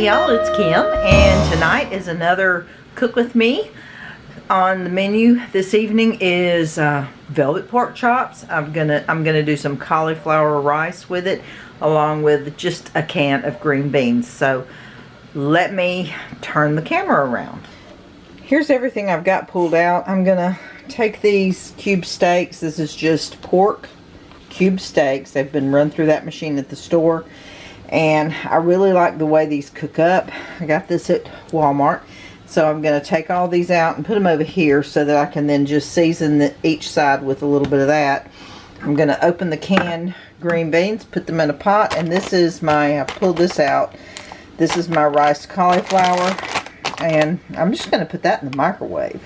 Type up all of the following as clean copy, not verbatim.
Hey y'all, it's Kim, and tonight is another Cook With Me. On the menu this evening is velvet pork chops. I'm gonna do some cauliflower rice with it, along with just a can of green beans. So let me turn the camera around. Here's everything I've got pulled out. I'm gonna take these cube steaks. This is just pork cube steaks. They've been run through that machine at the store. And I really like the way these cook up. I got this at Walmart. So I'm going to take all these out and put them over here so that I can then just season each side with a little bit of that. I'm going to open the canned green beans, put them in a pot, and this is my, I pulled this out. This is my rice cauliflower, and I'm just going to put that in the microwave.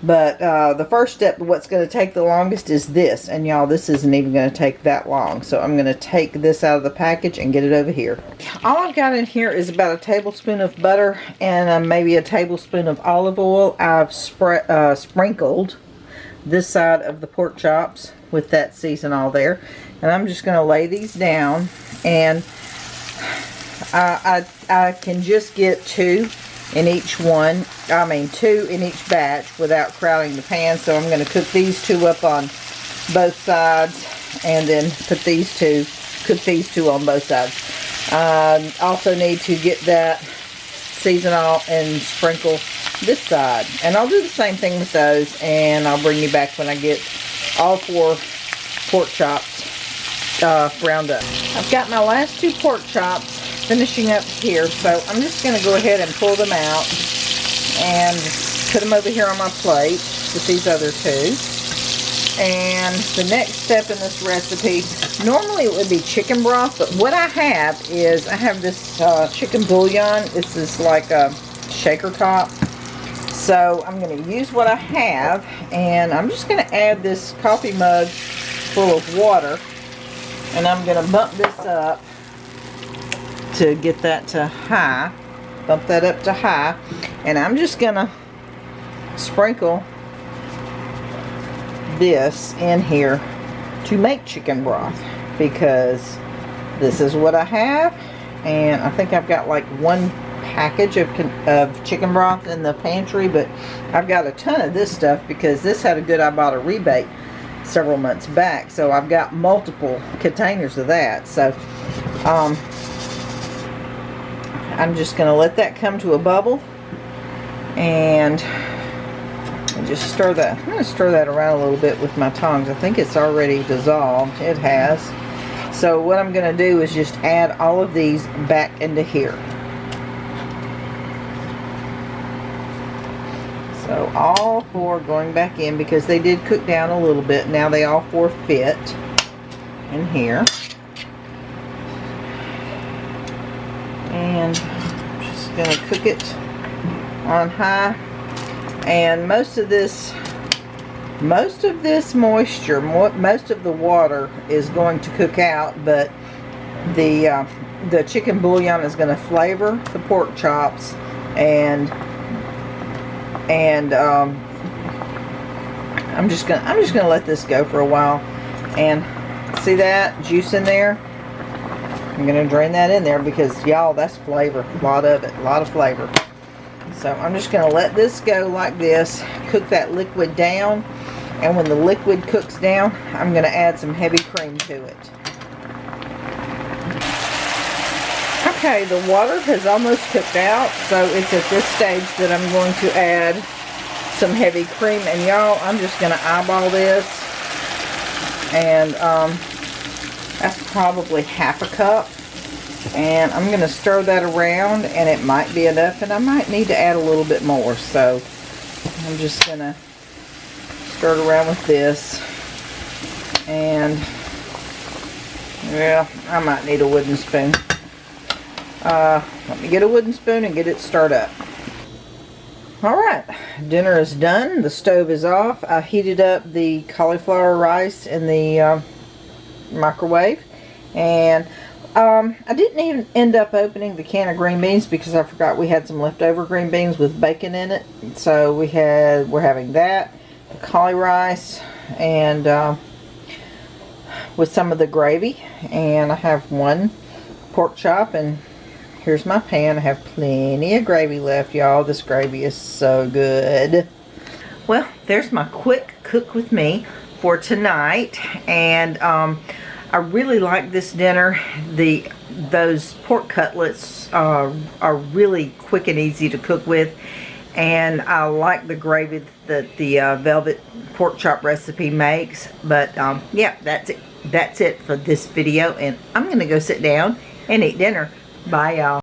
But the first step, what's going to take the longest is this. And y'all, this isn't even going to take that long. So I'm going to take this out of the package and get it over here. All I've got in here is about a tablespoon of butter and maybe a tablespoon of olive oil. I've sprinkled this side of the pork chops with that season all there. And I'm just going to lay these down. And I can just get two in each one. I mean 2 in each batch without crowding the pan. So I'm going to cook these 2 up on both sides and then put these 2, cook these 2 on both sides. Also need to get that season all and sprinkle this side. And I'll do the same thing with those, and I'll bring you back when I get all 4 pork chops browned up. I've got my last 2 pork chops finishing up here, so I'm just going to go ahead and pull them out and put them over here on my plate with these other 2. And the next step in this recipe, normally it would be chicken broth, but what I have is, I have this chicken bouillon. This is like a shaker top. So I'm going to use what I have, and I'm just going to add this coffee mug full of water, and I'm going to bump this up to get that to high. Bump that up to high, and I'm just gonna sprinkle this in here to make chicken broth, because this is what I have, and I think I've got like 1 package of chicken broth in the pantry, but I've got a ton of this stuff because this had a good Ibotta rebate several months back, so I've got multiple containers of that. So I'm just going to let that come to a bubble and just stir that. I'm going to stir that around a little bit with my tongs. I think it's already dissolved. It has. So what I'm going to do is just add all of these back into here. So all 4 going back in, because they did cook down a little bit. Now they all 4 fit in here. And I'm just going to cook it on high. And most of this moisture, most of the water is going to cook out, but the chicken bouillon is going to flavor the pork chops, and I'm just gonna let this go for a while. And see that juice in there? I'm going to drain that in there because, y'all, that's flavor. A lot of it. A lot of flavor. So I'm just going to let this go like this. Cook that liquid down. And when the liquid cooks down, I'm going to add some heavy cream to it. Okay, the water has almost cooked out. So it's at this stage that I'm going to add some heavy cream. And, y'all, I'm just going to eyeball this. And that's probably half a cup, and I'm going to stir that around, and it might be enough, and I might need to add a little bit more. So I'm just going to stir it around with this, and well, I might need a wooden spoon. Let me get a wooden spoon and get it stirred up. Alright, dinner is done. The stove is off. I heated up the cauliflower rice in the microwave, and I didn't even end up opening the can of green beans because I forgot we had some leftover green beans with bacon in it. So we're having that, the cauli rice, and with some of the gravy. And I have 1 pork chop, and here's my pan. I have plenty of gravy left, y'all. This gravy is so good. Well, there's my quick cook with me for tonight, and I really like this dinner. Those pork cutlets are really quick and easy to cook with, and I like the gravy that the velvet pork chop recipe makes. But yeah, that's it for this video, and I'm gonna go sit down and eat dinner. Bye, y'all.